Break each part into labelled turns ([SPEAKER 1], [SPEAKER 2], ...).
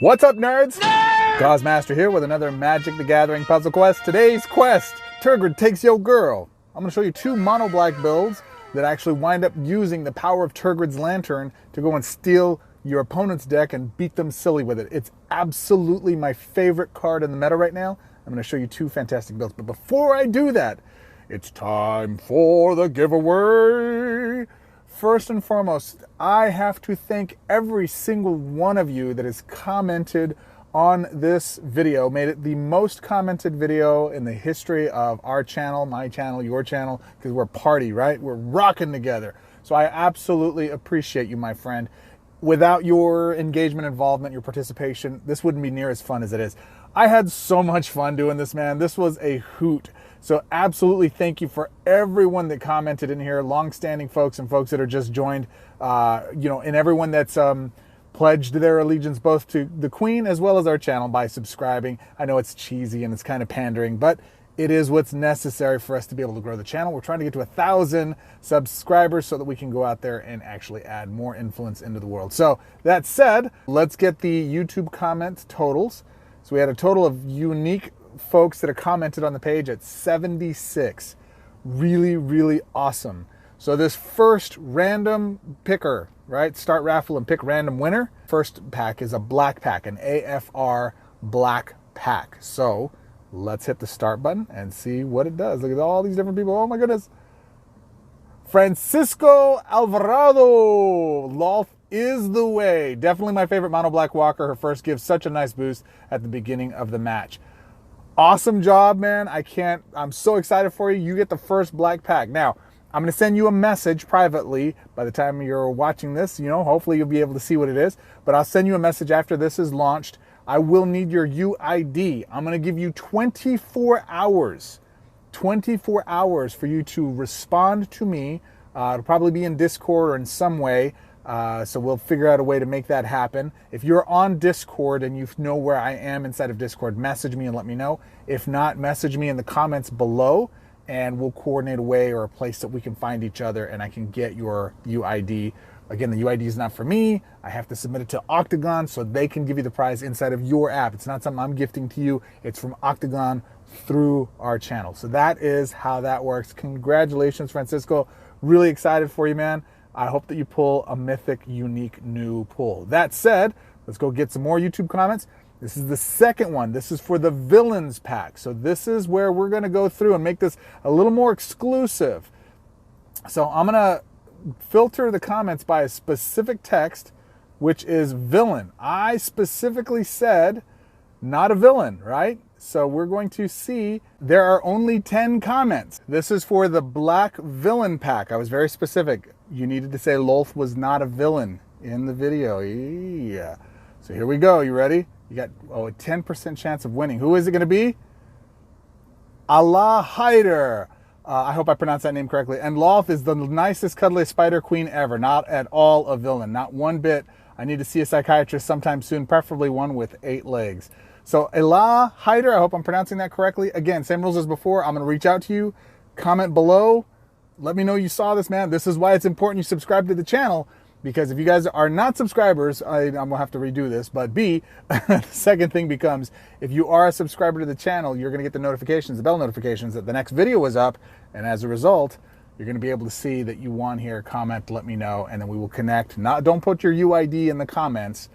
[SPEAKER 1] What's up, nerds? Goz Master here with another Magic the Gathering puzzle quest. Today's quest, Tergrid takes your girl. I'm going to show you two mono black builds that actually wind up using the power of Turgrid's Lantern to go and steal your opponent's deck and beat them silly with it. It's absolutely my favorite card in the meta right now. I'm going to show you two fantastic builds. But before I do that, it's time for the giveaway. First and foremost, I have to thank every single one of you that has commented on this video, made it the most commented video in the history of our channel, my channel, your channel, because we're a party, right? We're rocking together. So I absolutely appreciate you, my friend. Without your engagement, involvement, your participation, this wouldn't be near as fun as it is. I had so much fun doing this, man. This was a hoot. So absolutely thank you for everyone that commented in here, long-standing folks and folks that are just joined, and everyone that's pledged their allegiance both to the Queen as well as our channel by subscribing. I know it's cheesy and it's kind of pandering, but it is what's necessary for us to be able to grow the channel. We're trying to get to 1,000 subscribers so that we can go out there and actually add more influence into the world. So that said, let's get the YouTube comment totals. So we had a total of unique folks that have commented on the page at 76. Really, really awesome. So this first random picker, right? Start raffle and pick random winner. First pack is a black pack, an AFR black pack. So let's hit the start button and see what it does. Look at all these different people. Oh my goodness. Francisco Alvarado. Lolth is the way. Definitely my favorite mono black walker. Her first gives such a nice boost at the beginning of the match. Awesome job, man. I'm so excited for you. You get the first black pack. Now, I'm going to send you a message privately by the time you're watching this. Hopefully you'll be able to see what it is. But I'll send you a message after this is launched. I will need your UID. I'm going to give you 24 hours. 24 hours for you to respond to me. It'll probably be in Discord or in some way. So we'll figure out a way to make that happen. If you're on Discord and you know where I am inside of Discord, message me and let me know. If not, message me in the comments below and we'll coordinate a way or a place that we can find each other and I can get your UID. Again, the UID is not for me. I have to submit it to Oktagon so they can give you the prize inside of your app. It's not something I'm gifting to you. It's from Oktagon through our channel. So that is how that works. Congratulations, Francisco. Really excited for you, man. I hope that you pull a mythic, unique, new pull. That said, let's go get some more YouTube comments. This is the second one. This is for the villains pack. So this is where we're going to go through and make this a little more exclusive. So I'm going to filter the comments by a specific text, which is villain. I specifically said not a villain, right? So we're going to see there are only 10 comments. This is for the black villain pack. I was very specific. You needed to say Lolth was not a villain in the video. Yeah. So here we go. You ready? You got a 10% chance of winning. Who is it going to be? Allah Hyder. I hope I pronounced that name correctly. And Lolth is the nicest, cuddliest spider queen ever. Not at all a villain. Not one bit. I need to see a psychiatrist sometime soon, preferably one with 8 legs. So Allah Hyder, I hope I'm pronouncing that correctly. Again, same rules as before. I'm going to reach out to you. Comment below. Let me know you saw this, man. This is why it's important you subscribe to the channel, because if you guys are not subscribers, I'm going to have to redo this. But B, the second thing becomes, if you are a subscriber to the channel, you're going to get the notifications, the bell notifications that the next video is up. And as a result, you're going to be able to see that you won here. Comment, let me know, and then we will connect. Don't put your UID in the comments.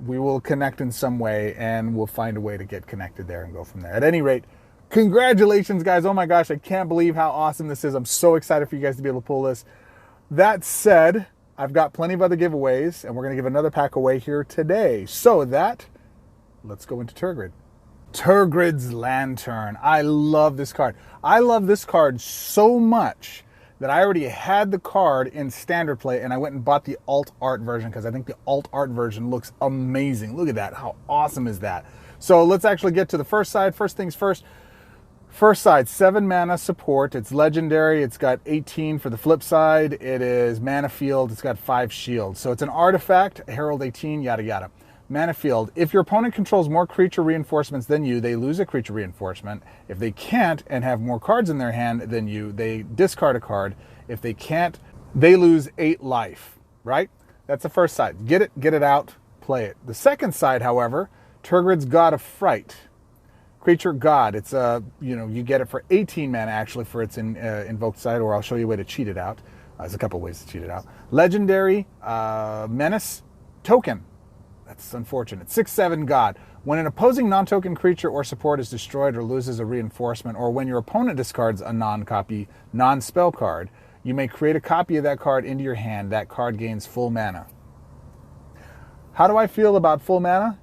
[SPEAKER 1] We will connect in some way, and we'll find a way to get connected there and go from there. At any rate, congratulations, guys. Oh my gosh, I can't believe how awesome this is. I'm so excited for you guys to be able to pull this. That said, I've got plenty of other giveaways, and we're going to give another pack away here today. So let's go into Turgrid. Turgrid's Lantern. I love this card. I love this card so much that I already had the card in standard play, and I went and bought the alt art version because I think the alt art version looks amazing. Look at that. How awesome is that? So let's actually get to the first side. First things first. First side, 7 mana support. It's legendary. It's got 18 for the flip side. It is mana field. It's got 5 shields. So it's an artifact, Herald 18, yada yada. Mana field. If your opponent controls more creature reinforcements than you, they lose a creature reinforcement. If they can't and have more cards in their hand than you, they discard a card. If they can't, they lose 8 life, right? That's the first side. Get it out. play it. The second side, however, Turgrid's God of Fright. Creature God. It's you get it for 18 mana actually for its invoked side, or I'll show you a way to cheat it out. There's a couple ways to cheat it out. Legendary Menace token. That's unfortunate. 6/7 God. When an opposing non-token creature or support is destroyed or loses a reinforcement, or when your opponent discards a non-copy, non-spell card, you may create a copy of that card into your hand. That card gains full mana. How do I feel about full mana?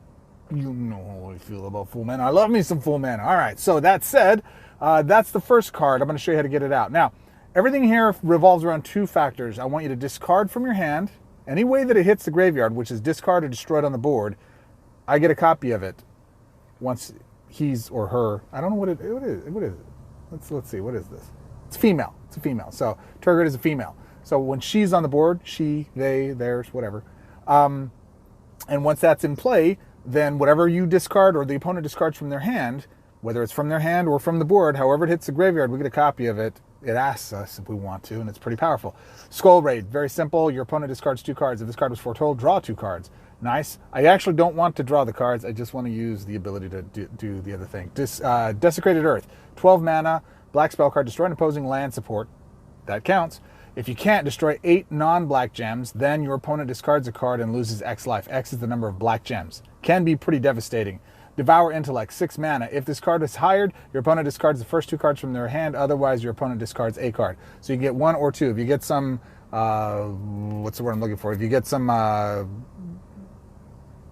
[SPEAKER 1] You know how I feel about full mana. I love me some full mana. All right, so that said, that's the first card. I'm going to show you how to get it out. Now, everything here revolves around two factors. I want you to discard from your hand. Any way that it hits the graveyard, which is discard or destroyed on the board, I get a copy of it once he's or her. I don't know what it is. What is it? Let's see. What is this? It's female. It's a female. So Turgrid is a female. So when she's on the board, she, they, theirs, whatever. And once that's in play, then whatever you discard or the opponent discards from their hand, whether it's from their hand or from the board, however it hits the graveyard, we get a copy of it. It asks us if we want to, and it's pretty powerful. Skull Raid, very simple. Your opponent discards 2 cards. If this card was foretold, draw 2 cards. Nice. I actually don't want to draw the cards. I just want to use the ability to do the other thing. Desecrated Earth, 12 mana, black spell card, destroy an opposing land support. That counts. If you can't, destroy 8 non-black gems, then your opponent discards a card and loses X life. X is the number of black gems. Can be pretty devastating. Devour Intellect, 6 mana. If this card is hired, your opponent discards the first 2 cards from their hand. Otherwise, your opponent discards a card. So you get 1 or 2. If you get some, what's the word I'm looking for? If you get some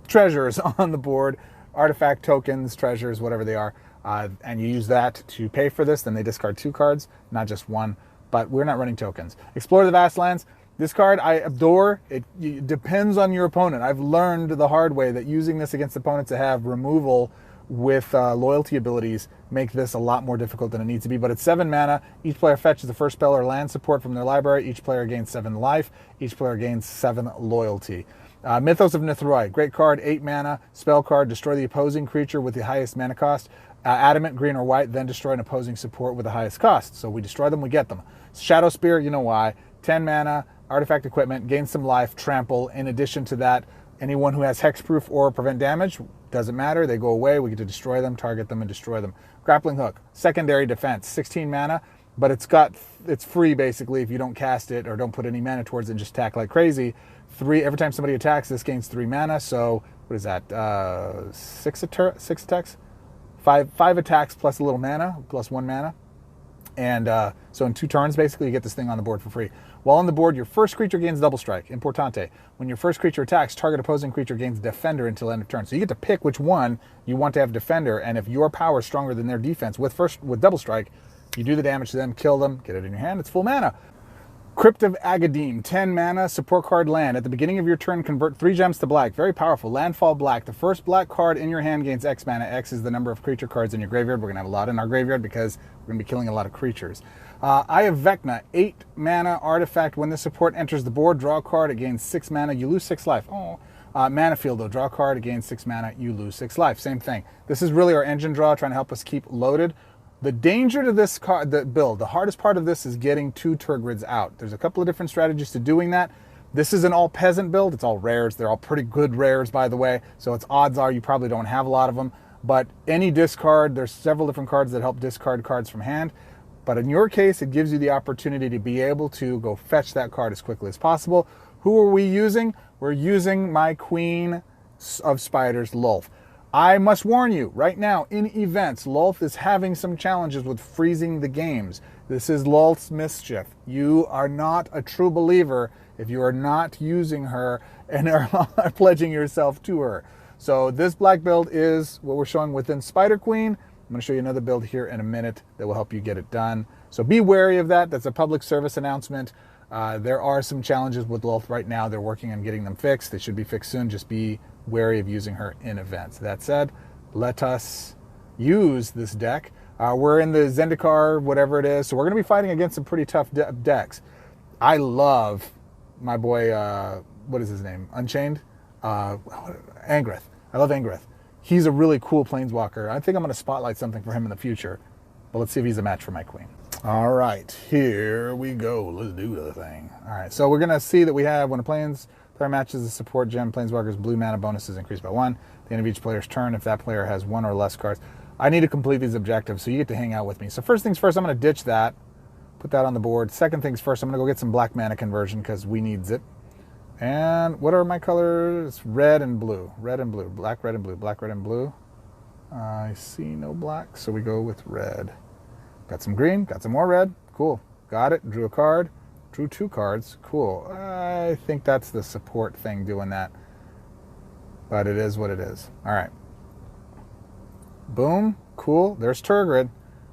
[SPEAKER 1] treasures on the board, artifact tokens, treasures, whatever they are, and you use that to pay for this, then they discard 2 cards, not just 1. But we're not running tokens. Explore the Vast Lands. This card I adore. It depends on your opponent. I've learned the hard way that using this against opponents that have removal with loyalty abilities make this a lot more difficult than it needs to be. But it's 7 mana. Each player fetches the first spell or land support from their library. Each player gains 7 life. Each player gains 7 loyalty. Mythos of Nithroi. Great card, 8 mana. Spell card. Destroy the opposing creature with the highest mana cost. Adamant, green or white, then destroy an opposing support with the highest cost. So we destroy them, we get them. Shadow Spear, you know why. 10 mana, artifact equipment, gain some life, trample. In addition to that, anyone who has hexproof or prevent damage, doesn't matter, they go away, we get to destroy them, target them, and destroy them. Grappling Hook, secondary defense, 16 mana, but it's free basically if you don't cast it or don't put any mana towards it and just attack like crazy. Every time somebody attacks, this gains 3 mana, so what is that, 6 attacks? 5 attacks plus a little mana, plus 1 mana. And so in 2 turns, basically, you get this thing on the board for free. While on the board, your first creature gains double strike. Importante. When your first creature attacks, target opposing creature gains defender until end of turn. So you get to pick which one you want to have defender, and if your power is stronger than their defense with double strike, you do the damage to them, kill them, get it in your hand, it's full mana. Crypt of Agadim, 10 mana, support card land. At the beginning of your turn, convert 3 gems to black. Very powerful. Landfall black. The first black card in your hand gains X mana. X is the number of creature cards in your graveyard. We're going to have a lot in our graveyard because we're going to be killing a lot of creatures. Eye of Vecna, 8 mana artifact. When the support enters the board, draw a card. It gains 6 mana. You lose 6 life. Mana Field, though. Draw a card. It gains 6 mana. You lose 6 life. Same thing. This is really our engine draw, trying to help us keep loaded. The danger to this card, the build, the hardest part of this is getting 2 Turgrids out. There's a couple of different strategies to doing that. This is an all peasant build. It's all rares. They're all pretty good rares, by the way. So it's odds are you probably don't have a lot of them. But any discard, there's several different cards that help discard cards from hand. But in your case, it gives you the opportunity to be able to go fetch that card as quickly as possible. Who are we using? We're using my Queen of Spiders, Lolth. I must warn you, right now, in events, Lolth is having some challenges with freezing the games. This is Lolth's mischief. You are not a true believer if you are not using her and are pledging yourself to her. So this black build is what we're showing within Spider Queen. I'm going to show you another build here in a minute that will help you get it done. So be wary of that. That's a public service announcement. There are some challenges with Lolth right now. They're working on getting them fixed. They should be fixed soon. Just be wary of using her in events. That said, let us use this deck. We're in the Zendikar, whatever it is, so we're going to be fighting against some pretty tough decks. I love my boy, what is his name? Unchained? Angrith. I love Angrith. He's a really cool planeswalker. I think I'm going to spotlight something for him in the future, but let's see if he's a match for my queen. All right, here we go. Let's do the thing. All right, so we're going to see that we have, when a Player matches the support gem. Planeswalker's blue mana bonus is increased by 1. At the end of each player's turn, if that player has 1 or less cards. I need to complete these objectives, so you get to hang out with me. So first things first, I'm going to ditch that. Put that on the board. Second things first, I'm going to go get some black mana conversion because we needs it. And what are my colors? Red and blue. Red and blue. Black, red, and blue. Black, red, and blue. I see no black, so we go with red. Got some green. Got some more red. Cool. Got it. Drew a card. Drew 2 cards. Cool. I think that's the support thing doing that. But it is what it is. All right. Boom. Cool. There's Turgrid.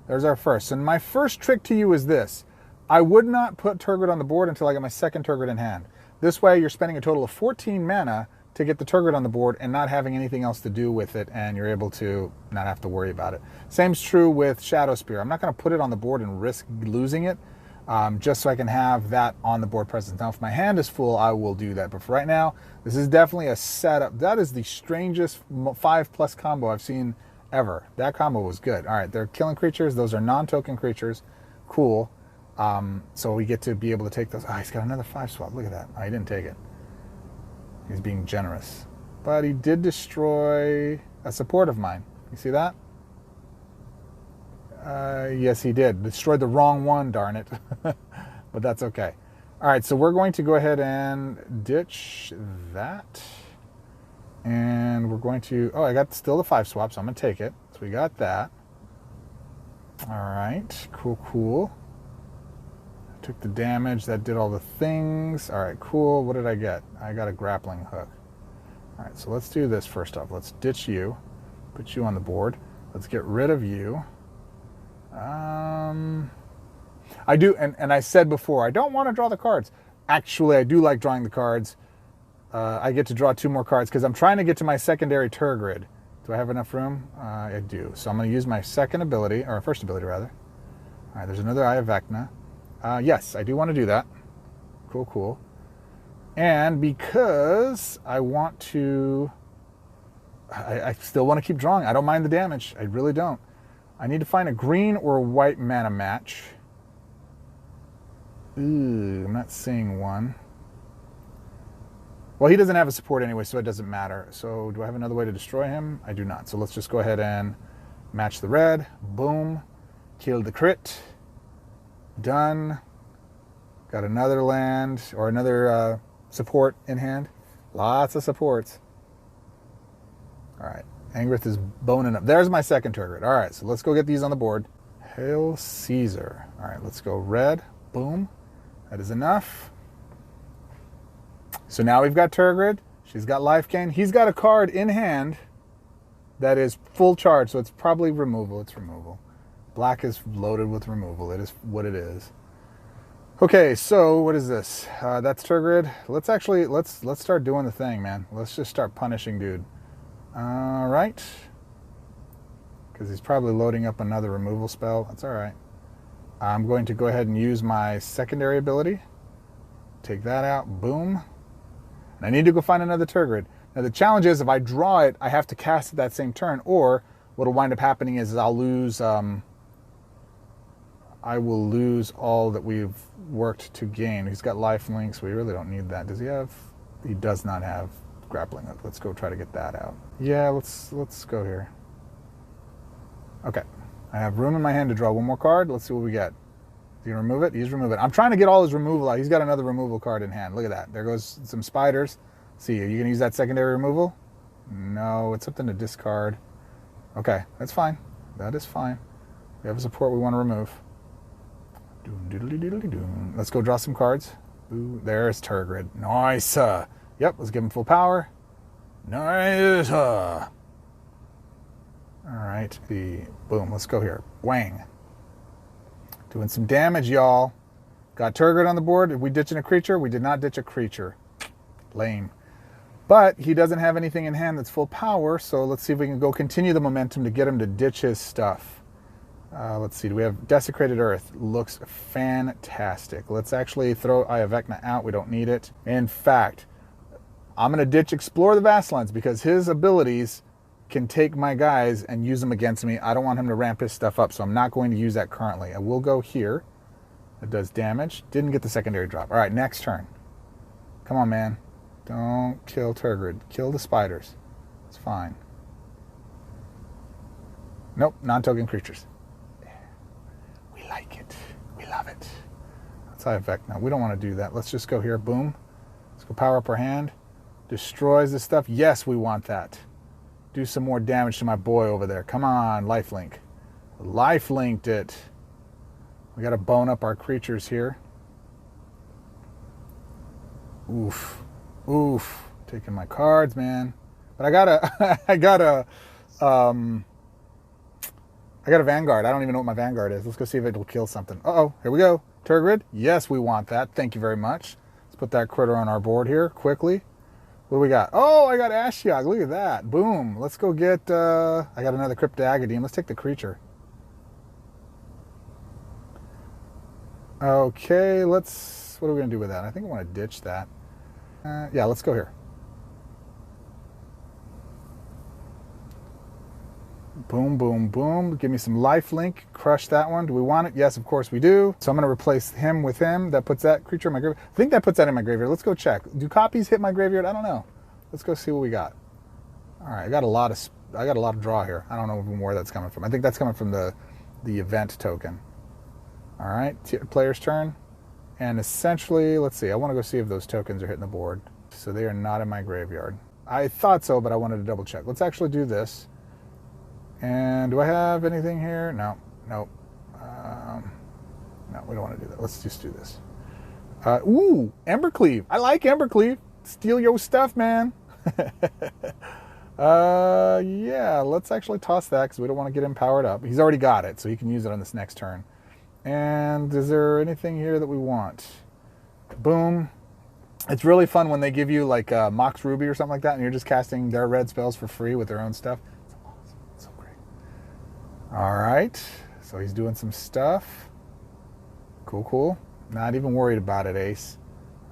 [SPEAKER 1] There's our first. And my first trick to you is this. I would not put Turgrid on the board until I get my second Turgrid in hand. This way you're spending a total of 14 mana to get the Turgrid on the board and not having anything else to do with it, and you're able to not have to worry about it. Same's true with Shadow Spear. I'm not going to put it on the board and risk losing it, just so I can have that on the board present. Now, if my hand is full, I will do that. But for right now, this is definitely a setup. That is the strangest 5+ combo I've seen ever. That combo was good. All right, they're killing creatures. Those are non-token creatures. Cool. So we get to be able to take those. Oh, he's got another 5 swap. Look at that. Oh, he didn't take it. He's being generous. But he did destroy a support of mine. You see that? Yes, he did. Destroyed the wrong one, darn it. But that's okay. All right, so we're going to go ahead and ditch that. And we're going to... Oh, I got still the 5 swap, so I'm going to take it. So we got that. All right. Cool, cool. Took the damage. That did all the things. All right, cool. What did I get? I got a grappling hook. All right, so let's do this first off. Let's ditch you. Put you on the board. Let's get rid of you. I do, and I said before, I don't want to draw the cards. Actually, I do like drawing the cards. I get to draw 2 more cards because I'm trying to get to my secondary Tergrid. Do I have enough room? I do. So I'm going to use my second ability, or first ability rather. All right, there's another Eye of Vecna. Yes, I do want to do that. Cool, cool. And because I want to... I still want to keep drawing. I don't mind the damage. I really don't. I need to find a green or a white mana match. Ooh, I'm not seeing one. Well, he doesn't have a support anyway, so it doesn't matter. So do I have another way to destroy him? I do not. So let's just go ahead and match the red. Boom. Kill the crit. Done. Got another land, or another support in hand. Lots of supports. All right. Angrith is boning up. There's my second Turgrid. All right, so let's go get these on the board. Hail Caesar. All right, let's go red. Boom. That is enough. So now we've got Turgrid. She's got life gain. He's got a card in hand that is full charge, so it's probably removal. It's removal. Black is loaded with removal. It is what it is. Okay, so what is this? That's Turgrid. Let's start doing the thing, man. Let's just start punishing dude. All right. Because he's probably loading up another removal spell. That's all right. I'm going to go ahead and use my secondary ability. Take that out. Boom. And I need to go find another Turgrid. Now the challenge is if I draw it, I have to cast it that same turn, or what will wind up happening is I'll lose... I will lose all that we've worked to gain. He's got life links. We really don't need that. Does he have? He does not have grappling hook. Let's go try to get that out. Yeah, let's go here. Okay. I have room in my hand to draw one more card. Let's see what we get. Is he gonna remove it? He's removing it. I'm trying to get all his removal out. He's got another removal card in hand. Look at that. There goes some spiders. See, are you gonna use that secondary removal? No, it's something to discard. Okay, that's fine. That is fine. We have a support we want to remove. Let's go draw some cards. Ooh, there's Turgrid. Nice. Yep, let's give him full power. Nice. All right. Boom. Let's go here. Wang. Doing some damage, y'all. Got Turgrid on the board. Did we ditching a creature? We did not ditch a creature. Lame. But he doesn't have anything in hand that's full power, so let's see if we can go continue the momentum to get him to ditch his stuff. Let's see, do we have Desecrated Earth? Looks fantastic. Let's actually throw Eye of Vecna out. We don't need it. In fact, I'm going to ditch Explore the Vastlands because his abilities can take my guys and use them against me. I don't want him to ramp his stuff up, so I'm not going to use that currently. I will go here. It does damage. Didn't get the secondary drop. All right, next turn. Come on, man. Don't kill Tergrid. Kill the spiders. It's fine. Nope, non-token creatures. We like it. We love it. That's high effect. Now, we don't want to do that. Let's just go here. Boom. Let's go power up our hand. Destroys this stuff. Yes, we want that. Do some more damage to my boy over there. Come on, lifelink. Life-linked it. We got to bone up our creatures here. Oof. Oof. Taking my cards, man. But I got a Vanguard. I don't even know what my Vanguard is. Let's go see if it'll kill something. Uh-oh. Here we go. Turgrid. Yes, we want that. Thank you very much. Let's put that critter on our board here quickly. What do we got? Oh, I got Ashiok. Look at that. Boom. Let's go get... I got another Cryptagadine. Let's take the creature. Okay, let's... What are we going to do with that? I think I want to ditch that. Yeah, let's go here. Boom, boom, boom. Give me some lifelink. Crush that one. Do we want it? Yes, of course we do. So I'm going to replace him with him. That puts that creature in my graveyard. I think that puts that in my graveyard. Let's go check. Do copies hit my graveyard? I don't know. Let's go see what we got. All right, I got a lot of draw here. I don't know even where that's coming from. I think that's coming from the event token. All right, player's turn. And essentially, let's see. I want to go see if those tokens are hitting the board. So they are not in my graveyard. I thought so, but I wanted to double check. Let's actually do this. And do I have anything here? No. Nope. No, we don't want to do that. Let's just do this. Ooh, Embercleave. I like Embercleave. Steal your stuff, man. Yeah, let's actually toss that because we don't want to get him powered up. He's already got it, so he can use it on this next turn. And is there anything here that we want? Boom. It's really fun when they give you like Mox Ruby or something like that, and you're just casting their red spells for free with their own stuff. It's awesome. It's so great. All right. So he's doing some stuff. Cool, cool. Not even worried about it, Ace.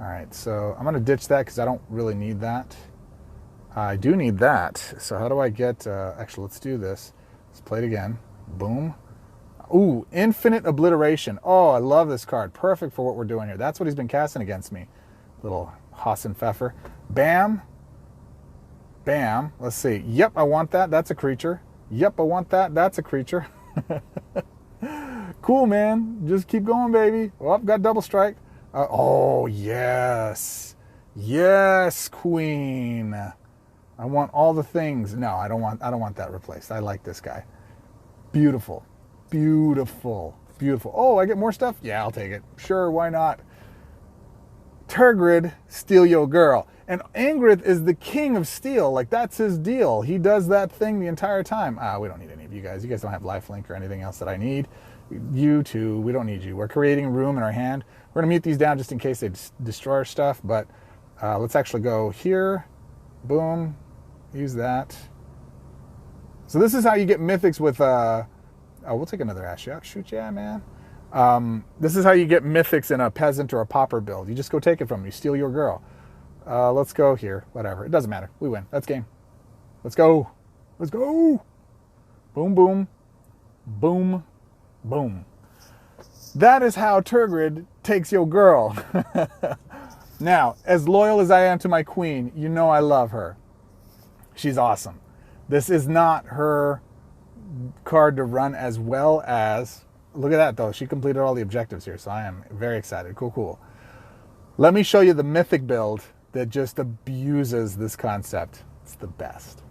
[SPEAKER 1] All right. So I'm going to ditch that because I don't really need that. I do need that. So how do I get... actually, let's do this. Let's play it again. Boom. Ooh, Infinite Obliteration. Oh, I love this card. Perfect for what we're doing here. That's what he's been casting against me. Little Hassan Pfeffer. Bam. Bam. Let's see. Yep, I want that. That's a creature. Yep, I want that. That's a creature. Cool, man. Just keep going, baby. Oh, got double strike. Oh, yes. Yes, queen. I want all the things. No, I don't want that replaced. I like this guy. Beautiful. Beautiful. Beautiful. Oh, I get more stuff? Yeah, I'll take it. Sure, why not? Tergrid, steal your girl. And Angrith is the king of steel. Like, that's his deal. He does that thing the entire time. We don't need any of you guys. You guys don't have lifelink or anything else that I need. You too. We don't need you. We're creating room in our hand. We're going to mute these down just in case they destroy our stuff. But let's actually go here. Boom. Use that. So this is how you get mythics with... Oh, we'll take another Ashiok. Shoot, yeah, man. This is how you get mythics in a peasant or a pauper build. You just go take it from them. You steal your girl. Let's go here. Whatever. It doesn't matter. We win. That's game. Let's go. Let's go. Boom, boom. Boom, boom. That is how Turgrid takes your girl. Now, as loyal as I am to my queen, you know I love her. She's awesome. This is not her card to run as well as... Look at that, though. She completed all the objectives here, so I am very excited. Cool, cool. Let me show you the Mythic build that just abuses this concept. It's the best.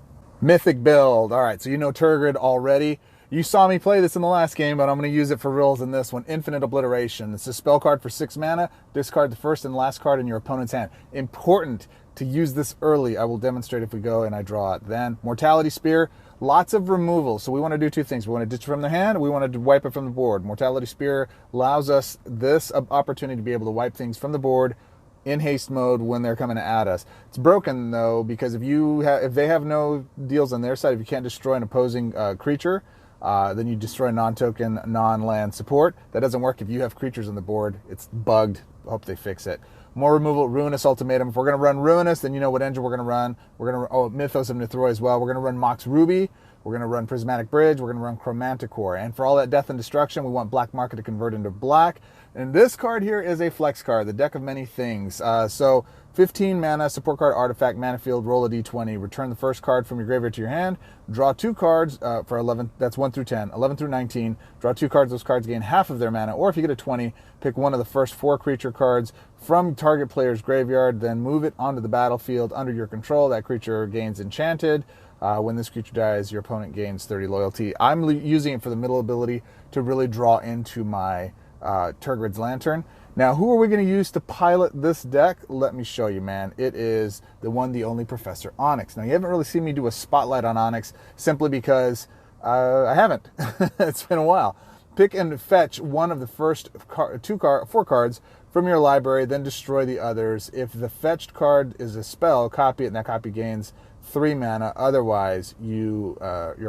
[SPEAKER 1] Mythic build. All right, so you know Tergrid already. You saw me play this in the last game, but I'm going to use it for reals in this one. Infinite Obliteration. It's a spell card for 6 mana. Discard the first and last card in your opponent's hand. Important to use this early. I will demonstrate if we go and I draw it then. Mortality Spear. Lots of removal. So we want to do two things. We want to ditch it from the hand. We want to wipe it from the board. Mortality Spear allows us this opportunity to be able to wipe things from the board in haste mode when they're coming at us. It's broken though because if they have no deals on their side, if you can't destroy an opposing creature, then you destroy non-token, non-land support. That doesn't work if you have creatures on the board. It's bugged. Hope they fix it. More removal, Ruinous Ultimatum. If we're going to run Ruinous, then you know what engine we're going to run. We're going to Mythos of Nithroy as well. We're going to run Mox Ruby. We're going to run Prismatic Bridge. We're going to run Chromanticore. And for all that death and destruction, we want Black Market to convert into black. And this card here is a flex card, the deck of many things. So 15 mana, support card, artifact, mana field, roll a d20, return the first card from your graveyard to your hand, draw 2 cards for 11, that's 1 through 10, 11 through 19, draw 2 cards, those cards gain half of their mana, or if you get a 20, pick one of the first 4 creature cards from target player's graveyard, then move it onto the battlefield under your control. That creature gains enchanted. When this creature dies, your opponent gains 30 loyalty. I'm using it for the middle ability to really draw into my Turgrid's Lantern. Now, who are we going to use to pilot this deck? Let me show you, man. It is the one, the only Professor Onyx. Now, you haven't really seen me do a spotlight on Onyx simply because I haven't. It's been a while. Pick and fetch one of the first 4 cards from your library, then destroy the others. If the fetched card is a spell, copy it, and that copy gains 3 mana. Otherwise, your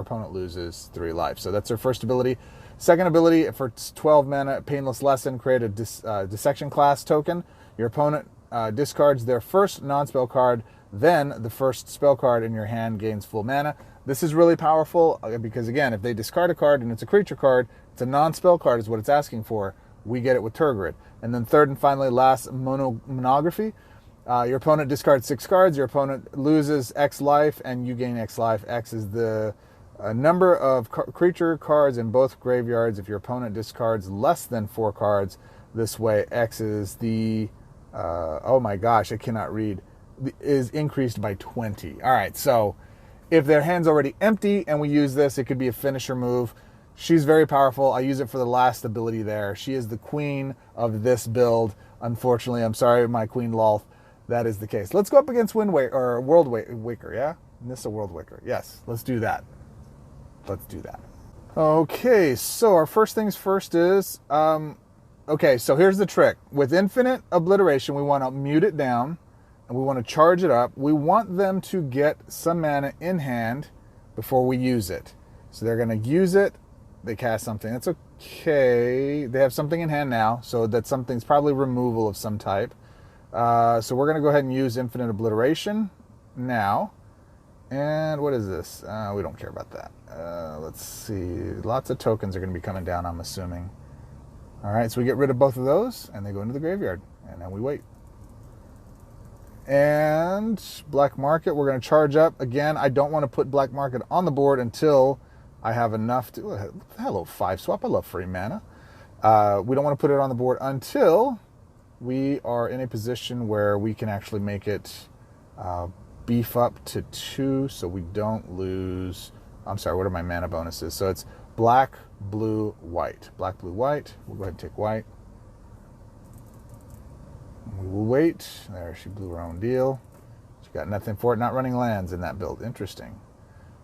[SPEAKER 1] opponent loses 3 life. So that's their first ability. Second ability, for 12 mana, Painless Lesson, create a Dissection class token. Your opponent discards their first non-spell card, then the first spell card in your hand gains full mana. This is really powerful because, again, if they discard a card and it's a creature card, it's a non-spell card is what it's asking for. We get it with Tergrid. And then third and finally, last, Monography. Your opponent discards 6 cards. Your opponent loses X life, and you gain X life. X is the number of creature cards in both graveyards. If your opponent discards less than 4 cards this way, X is the, oh my gosh, I cannot read, is increased by 20. All right, so if their hand's already empty and we use this, it could be a finisher move. She's very powerful. I use it for the last ability there. She is the queen of this build. Unfortunately, I'm sorry, my queen Lolth. That is the case. Let's go up against World Waker, yeah? Nissa World Waker. Yes, let's do that. Let's do that. Okay, so our first things first is, okay, so here's the trick. With Infinite Obliteration, we want to mute it down, and we want to charge it up. We want them to get some mana in hand before we use it. So they're going to use it. They cast something. That's okay. They have something in hand now, so that something's probably removal of some type. So we're going to go ahead and use Infinite Obliteration now. And what is this? We don't care about that. Let's see. Lots of tokens are going to be coming down, I'm assuming. All right, so we get rid of both of those, and they go into the graveyard. And then we wait. And Black Market, we're going to charge up. Again, I don't want to put Black Market on the board until I have enough to... Hello, 5 swap. I love free mana. We don't want to put it on the board until we are in a position where we can actually make it beef up to 2 so we don't lose... I'm sorry, what are my mana bonuses? So it's black, blue, white. Black, blue, white. We'll go ahead and take white. We will wait. There, she blew her own deal. She got nothing for it. Not running lands in that build. Interesting.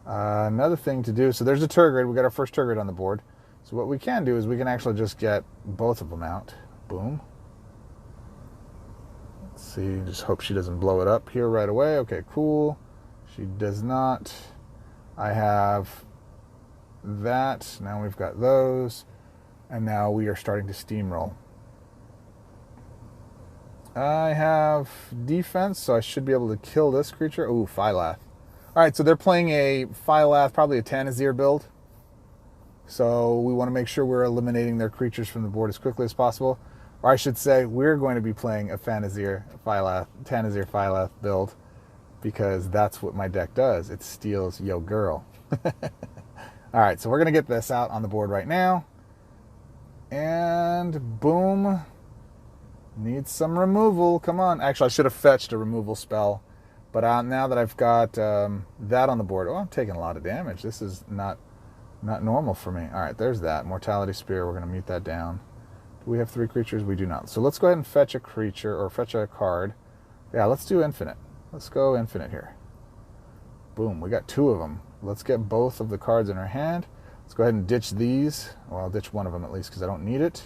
[SPEAKER 1] Another thing to do, so there's a Turgrid. We got our first Turgrid on the board. So what we can do is we can actually just get both of them out. Boom. Let's see, just hope she doesn't blow it up here right away. Okay, cool. She does not. I have that. Now we've got those. And now we are starting to steamroll. I have defense, so I should be able to kill this creature. Ooh, Phylath. All right, so they're playing a Phylath, probably a Tanazir build. So we want to make sure we're eliminating their creatures from the board as quickly as possible. Or I should say, we're going to be playing a Tanazir Phylath build because that's what my deck does. It steals yo girl. All right, so we're going to get this out on the board right now. And boom. Needs some removal. Come on. Actually, I should have fetched a removal spell. But now that I've got that on the board, oh, I'm taking a lot of damage. This is not normal for me. All right, there's that. Mortality Spear. We're going to mute that down. Do we have 3 creatures? We do not. So let's go ahead and fetch a creature or fetch a card. Yeah, let's do infinite. Let's go infinite here. Boom. We got 2 of them. Let's get both of the cards in our hand. Let's go ahead and ditch these. Well, I'll ditch one of them at least because I don't need it.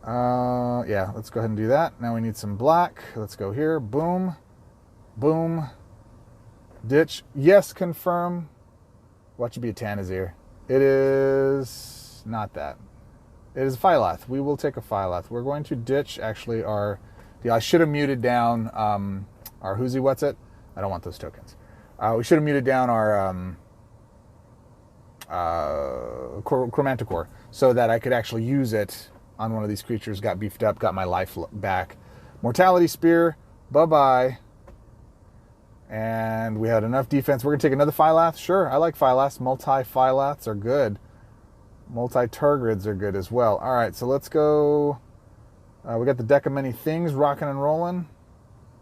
[SPEAKER 1] Yeah, let's go ahead and do that. Now we need some black. Let's go here. Boom. Boom. Ditch. Yes, confirm. Watch it be a Tanazir. It is not that. It is a Phylath. We will take a Phylath. We're going to ditch, actually, our... Yeah, I should have muted down our Who's He What's It. I don't want those tokens. We should have muted down our Chromanticore, so that I could actually use it on one of these creatures. Got beefed up, got my life back. Mortality Spear, bye-bye. And we had enough defense. We're going to take another Phylath. Sure, I like Phylaths. Multi-Phylaths are good. Multi-Turgrids are good as well. All right, so let's go. We got the deck of many things rocking and rolling.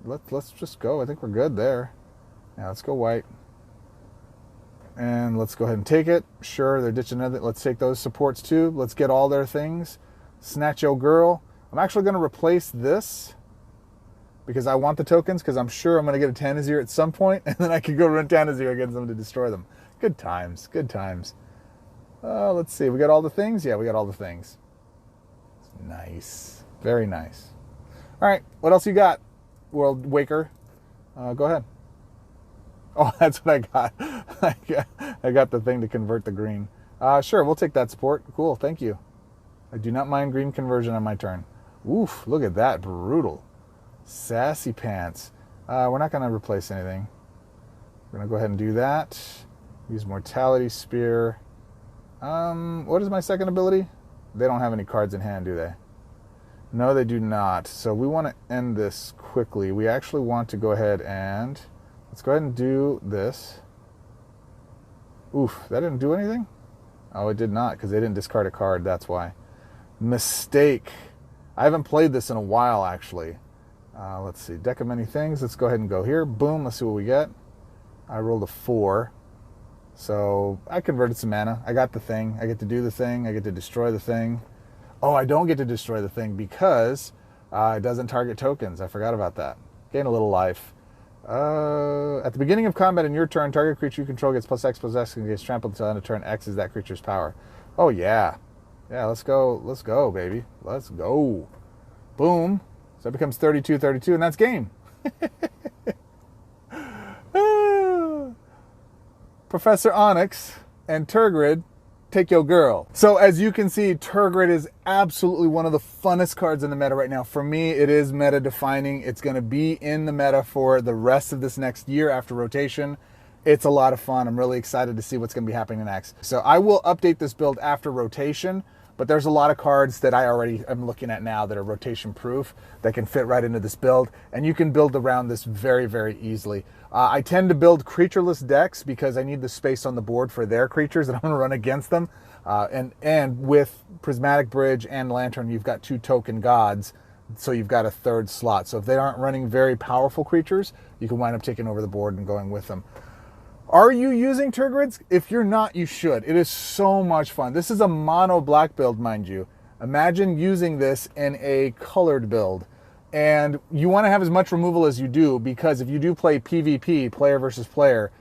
[SPEAKER 1] Let's just go. I think we're good there. Yeah, let's go white. And let's go ahead and take it. Sure, they're ditching another. Let's take those supports too. Let's get all their things. Snatch Yo Girl. I'm actually going to replace this because I want the tokens, because I'm sure I'm going to get a Tanazir at some point, and then I can go run Tanazir against them to destroy them. Good times. Good times. Let's see. We got all the things? Yeah, we got all the things. Nice. Very nice. All right. What else you got, World Waker? Go ahead. Oh, that's what I got. I got the thing to convert the green. Sure, we'll take that support. Cool, thank you. I do not mind green conversion on my turn. Oof, look at that. Brutal. Sassy pants. We're not going to replace anything. We're going to go ahead and do that. Use Mortality Spear. What is my second ability? They don't have any cards in hand, do they? No, they do not. So we want to end this quickly. We actually want to go ahead and... Let's go ahead and do this. Oof, that didn't do anything? Oh, it did not, because they didn't discard a card, that's why. Mistake. I haven't played this in a while, actually. Let's see, deck of many things. Let's go ahead and go here. Boom, let's see what we get. I rolled a 4. So I converted some mana. I got the thing. I get to do the thing. I get to destroy the thing. Oh, I don't get to destroy the thing because it doesn't target tokens. I forgot about that. Gain a little life. At the beginning of combat in your turn, target creature you control gets +X and gets trampled until end of turn. X is that creature's power. Oh, yeah. Yeah, let's go. Let's go, baby. Let's go. Boom. So it becomes 32-32, and that's game. Professor Onyx and Tergrid, take your girl. So as you can see, Turgrid is absolutely one of the funnest cards in the meta right now. For me, it is meta defining. It's going to be in the meta for the rest of this next year after rotation. It's a lot of fun. I'm really excited to see what's going to be happening next. So I will update this build after rotation, but there's a lot of cards that I already am looking at now that are rotation proof that can fit right into this build, and you can build around this very, very easily. I tend to build creatureless decks because I need the space on the board for their creatures that I'm going to run against them. And with Prismatic Bridge and Lantern, you've got 2 token gods, so you've got a 3rd slot. So if they aren't running very powerful creatures, you can wind up taking over the board and going with them. Are you using Turgrids? If you're not, you should. It is so much fun. This is a mono black build, mind you. Imagine using this in a colored build. And you want to have as much removal as you do, because if you do play PvP, player versus player,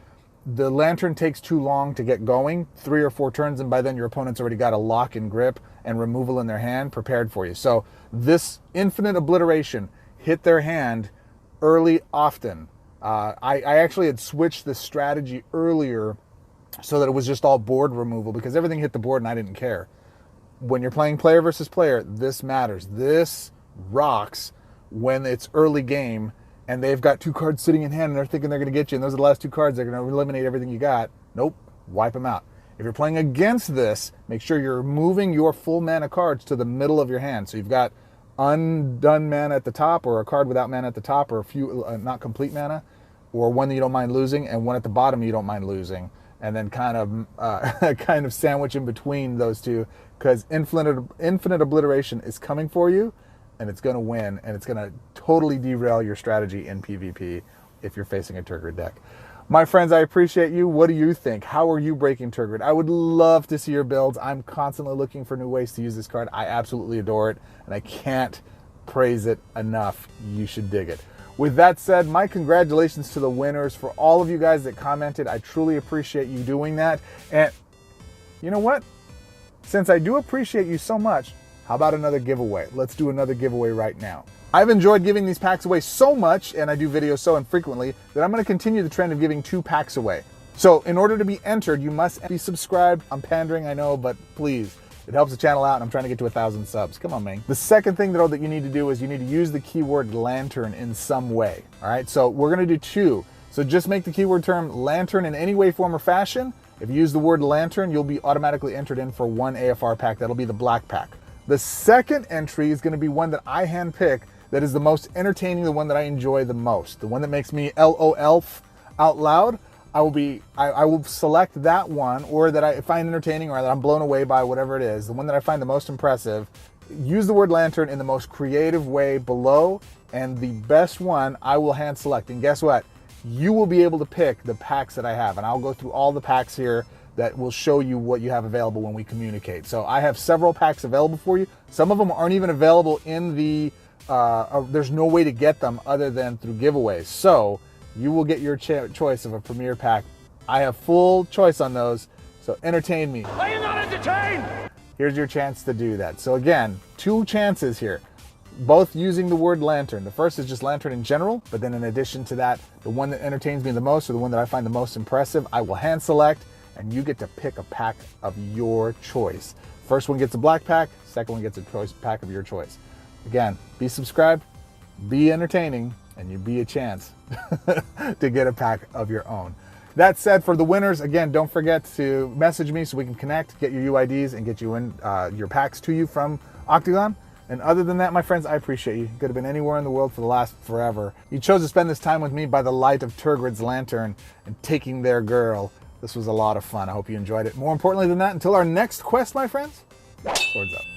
[SPEAKER 1] the Lantern takes too long to get going, 3 or 4 turns, and by then your opponent's already got a lock and grip and removal in their hand prepared for you. So this Infinite Obliteration hit their hand early often. I actually had switched the strategy earlier so that it was just all board removal, because everything hit the board and I didn't care. When you're playing player versus player, this matters. This rocks when it's early game and they've got 2 cards sitting in hand and they're thinking they're going to get you, and those are the last 2 cards. They're going to eliminate everything you got. Nope. Wipe them out. If you're playing against this, make sure you're moving your full mana cards to the middle of your hand. So you've got undone mana at the top, or a card without mana at the top, or a few not complete mana, or one that you don't mind losing, and one at the bottom you don't mind losing, and then kind of sandwich in between those two, because infinite Obliteration is coming for you, and it's going to win, and it's going to totally derail your strategy in PvP if you're facing a Turgrid deck. My friends, I appreciate you. What do you think? How are you breaking Turgrid? I would love to see your builds. I'm constantly looking for new ways to use this card. I absolutely adore it, and I can't praise it enough. You should dig it. With that said, my congratulations to the winners. For all of you guys that commented, I truly appreciate you doing that. And you know what? Since I do appreciate you so much, how about another giveaway? Let's do another giveaway right now. I've enjoyed giving these packs away so much, and I do videos so infrequently, that I'm going to continue the trend of giving 2 packs away. So in order to be entered, you must be subscribed. I'm pandering, I know, but please. It helps the channel out, and I'm trying to get to 1,000 subs. Come on, man. The second thing, though, that you need to do is you need to use the keyword Lantern in some way. All right, so we're going to do 2. So just make the keyword term Lantern in any way, form, or fashion, If you use the word lantern, you'll be automatically entered in for one AFR pack. That'll be the black pack. The second entry is going to be one that I handpick that is the most entertaining, the one that I enjoy the most, the one that makes me LOL out loud. I will select that one, or that I find entertaining, or that I'm blown away by, whatever it is, the one that I find the most impressive. Use the word lantern in the most creative way below, and the best one I will hand select. And guess what? You will be able to pick the packs that I have, and I'll go through all the packs here that will show you what you have available when we communicate. So I have several packs available for you. Some of them aren't even available in the, there's no way to get them other than through giveaways. So you will get your choice of a premier pack. I have full choice on those, so entertain me.
[SPEAKER 2] Are you not entertained?
[SPEAKER 1] Here's your chance to do that. So again, 2 chances here, both using the word lantern. The first is just lantern in general, but then in addition to that, the one that entertains me the most, or the one that I find the most impressive, I will hand select, and you get to pick a pack of your choice. First one gets a black pack, second one gets a pack of your choice. Again, be subscribed, be entertaining, and you be a chance to get a pack of your own. That said, for the winners, again, don't forget to message me so we can connect, get your UIDs, and get you in your packs to you from Oktagon. And other than that, my friends, I appreciate you. You could have been anywhere in the world for the last forever. You chose to spend this time with me by the light of Turgrid's lantern and taking their girl. This was a lot of fun. I hope you enjoyed it. More importantly than that, until our next quest, my friends, swords up.